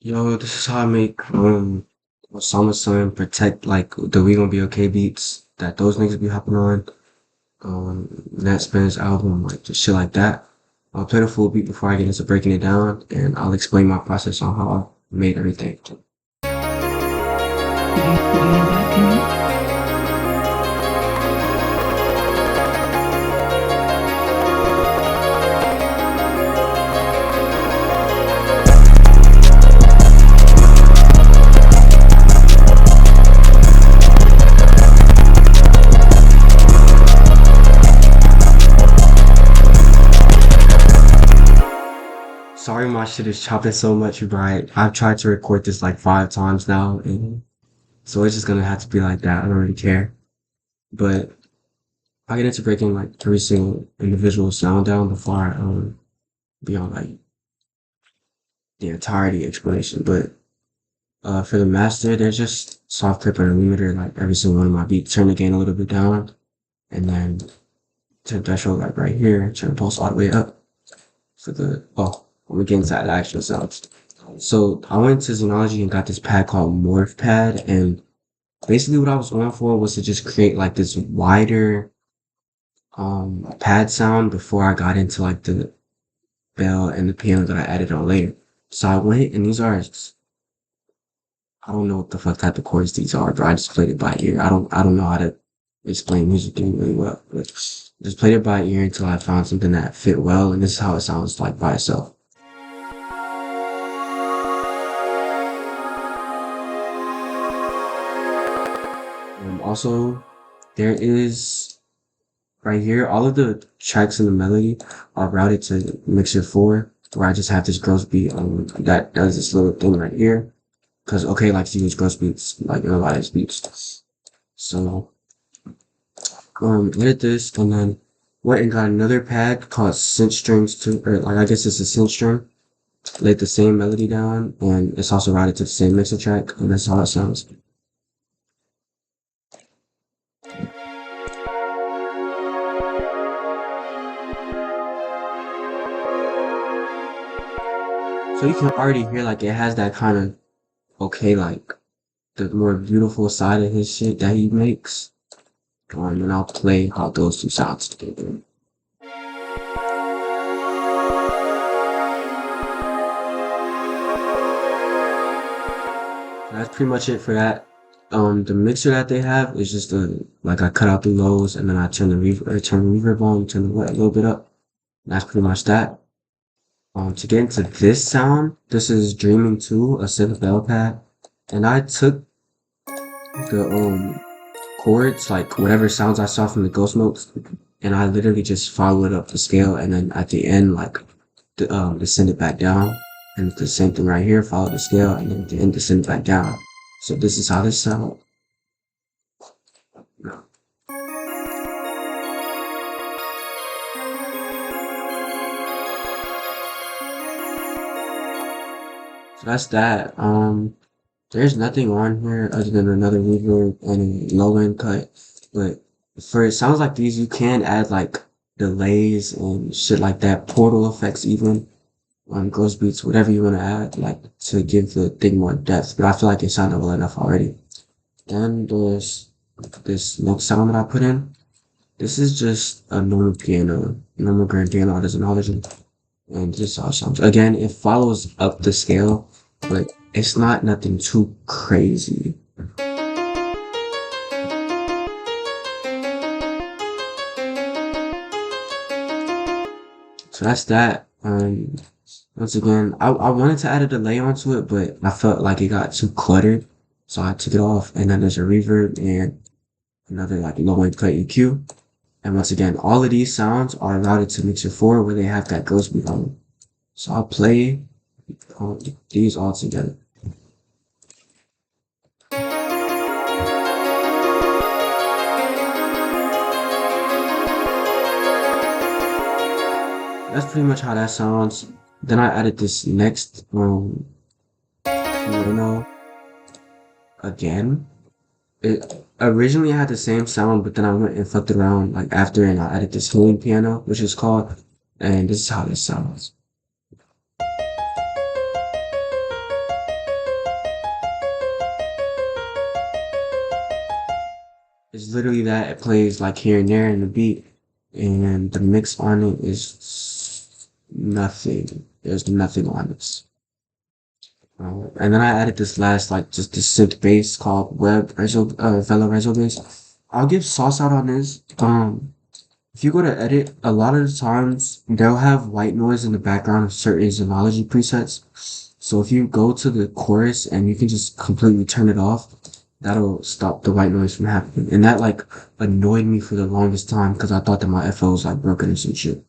Yo, this is how I make osamason protect like the We Gonna Be Okay beats that those niggas be hopping on. Nat Spence album, like just shit like that. I'll play the full beat before I get into breaking it down, and I'll explain my process on how I made everything. Sorry my shit is chopping so much, right? I've tried to record this like 5 times now, and so it's just gonna have to be like that. I don't really care. But I get into breaking like every single individual sound down before I be on like the entirety explanation. But for the master, there's just soft clip and a limiter like every single one of my beats. Turn the gain a little bit down, and then turn threshold like right here. Turn pulse all the way up for the when we get inside the actual sounds. So I went to Xenology and got this pad called Morph Pad, and basically what I was going for was to just create like this wider pad sound before I got into like the bell and the piano that I added on later. So I went, and these are, I don't know what the fuck type of chords these are, but I just played it by ear. I don't know how to explain music to you really well, but just played it by ear until I found something that fit well, and this is how it sounds like by itself. Also, there is right here, all of the tracks in the melody are routed to mixer 4, where I just have this gross beat that does this little thing right here. Cause OK likes to use gross beats, like in a lot of his beats. So, edit this, and then went and got another pad called synth strings too, or like I guess it's a synth string. Laid the same melody down, and it's also routed to the same mixer track, and that's how it sounds. So you can already hear like it has that kind of OK like the more beautiful side of his shit that he makes. And I'll play how those two sounds together. That's pretty much it for that. The mixer that they have is just like I cut out the lows, and then I turn the reverb on, turn the wet a little bit up. That's pretty much that. To get into this sound, this is Dreaming 2, a synth bell pad, and I took the chords, like whatever sounds I saw from the ghost notes, and I literally just followed up the scale, and then at the end, like descend it back down, and the same thing right here, follow the scale, and then at the end descend it back down. So this is how this sounds. So that's that. There's nothing on here other than another reverb and a low end cut. But for it sounds like these, you can add like delays and shit like that, portal effects even, ghost beats, whatever you want to add, like to give the thing more depth. But I feel like it sounded well enough already. Then there's this next sound that I put in. This is just a normal piano, normal grand piano artisan knowledge. And this is how it sounds. Again, it follows up the scale, but it's not nothing too crazy. So that's that. Once again, I wanted to add a delay onto it, but I felt like it got too cluttered, so I took it off. And then there's a reverb and another like low end cut EQ. And once again, all of these sounds are routed to mixer 4, where they have that ghost beat on them. So I'll play these all together. That's pretty much how that sounds. Then I added this next piano again. It originally had the same sound, but then I went and fucked it around like after, and I added this healing piano, which is called, and this is how this sounds. It's literally that it plays like here and there in the beat, and the mix on it is nothing. There's nothing on this. And then I added this last, like, just this synth bass called Velo Rezo bass. I'll give sauce out on this. If you go to edit, a lot of the times they'll have white noise in the background of certain zonology presets. So if you go to the chorus and you can just completely turn it off, that'll stop the white noise from happening. And that like annoyed me for the longest time because I thought that my FL was like broken or some shit.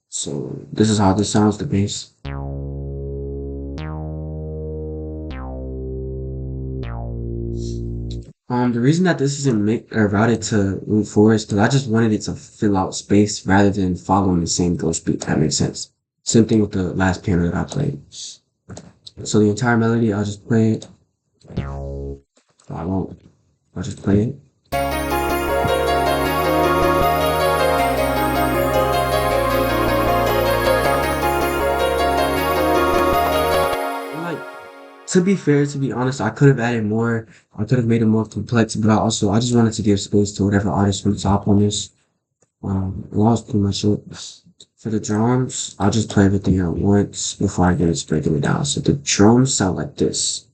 So this is how this sounds, the bass. The reason that this isn't routed to root 4 is because I just wanted it to fill out space rather than following the same ghost beat, if that makes sense. Same thing with the last piano that I played. So the entire melody, I'll just play it. I won't. I'll just play it. Like, to be fair, to be honest, I could have added more. I could have made it more complex, but I just wanted to give space to whatever artist wanted to hop on this. And that was pretty much it. For the drums, I'll just play everything at once before I get into breaking it down. So the drums sound like this.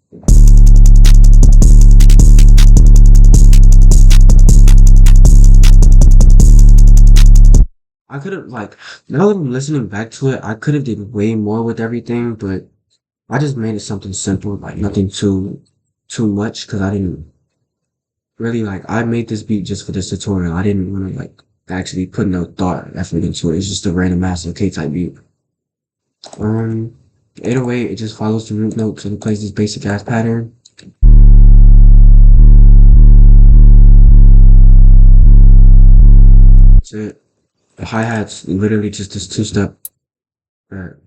I could have like, now that I'm listening back to it, I could have did way more with everything, but I just made it something simple, like nothing too much, because I didn't really like, I made this beat just for this tutorial. I didn't want to like actually put no thought or effort into it. It's just a random ass okay type beat. 808, it just follows the root notes and it plays this basic ass pattern. That's it. The hi-hat's literally just this two-step. Or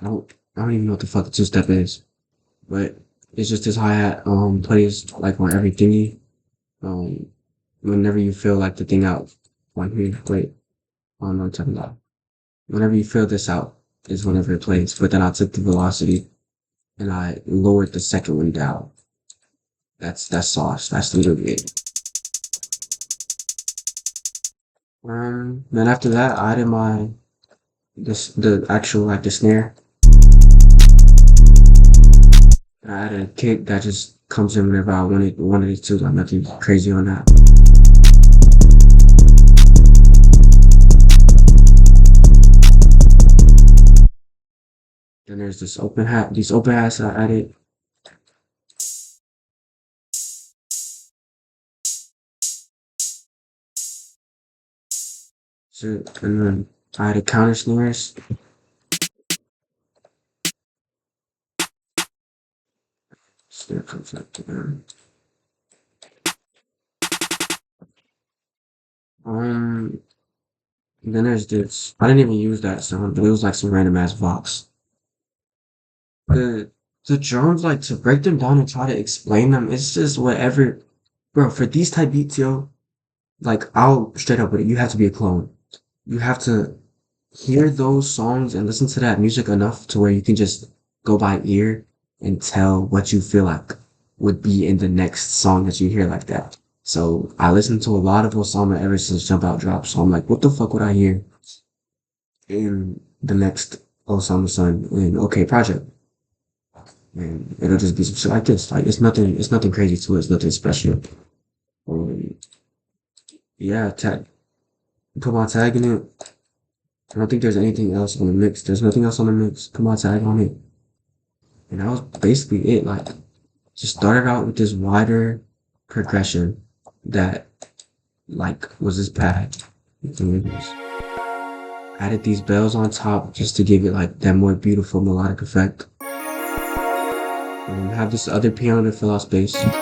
I don't even know what the fuck the two-step is. But it's just this hi-hat plays like on every thingy. Whenever you feel like the thing out. One here, wait. I don't know what I'm talking about. Whenever you feel this out is whenever it plays. But then I took the velocity and I lowered the second one down. That's sauce. That's literally it. Then after that I added the actual like the snare. And I added a kick that just comes in whenever I wanted it to, like nothing crazy on that. Then there's these open hats I added. So, and then I added counter snares. Snare comes up to them. Then there's this. I didn't even use that sound, but it was like some random ass vox. The the drums, like to break them down and try to explain them, it's just whatever. Bro, for these type beats, yo, like I'll straight up with it, you have to be a clone. You have to hear those songs and listen to that music enough to where you can just go by ear and tell what you feel like would be in the next song that you hear like that. So I listened to a lot of Osama ever since Jump Out dropped. So I'm like, what the fuck would I hear in the next Osamason in OK Project? And it'll just be some shit like this. Like it's nothing crazy to it. It's nothing special. Um, yeah, put my tag in it. I don't think there's anything else on the mix. There's nothing else on the mix. Put my tag on it. And that was basically it. Like, just started out with this wider progression that, like, was this pad. Added these bells on top just to give it, like, that more beautiful melodic effect. And have this other piano to fill out space. And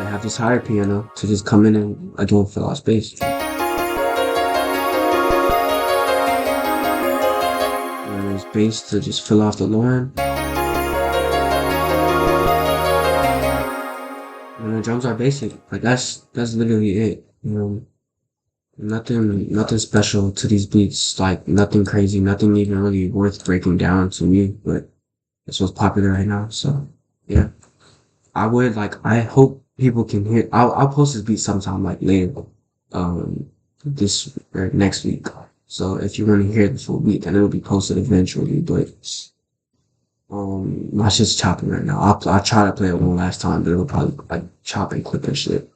I have this higher piano to just come in and, again, fill out space. Bass to just fill off the line. And the drums are basic. Like that's literally it. You know, nothing special to these beats. Like nothing crazy, nothing even really worth breaking down to me. But it's what's popular right now. So yeah. I would like I hope people can hear. I'll post this beat sometime like later, this or next week. So if you want to hear the full beat, then it'll be posted eventually. But my shit's chopping right now. I'll try to play it one last time, but it'll probably like chop and clip and shit.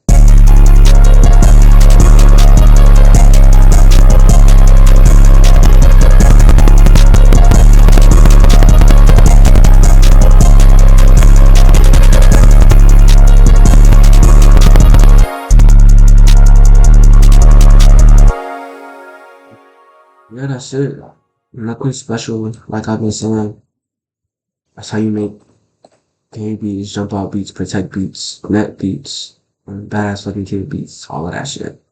Yeah, that's it. Nothing special, like I've been saying. That's how you make K beats, jump out beats, protect beats, net beats, badass fucking kid beats, all of that shit.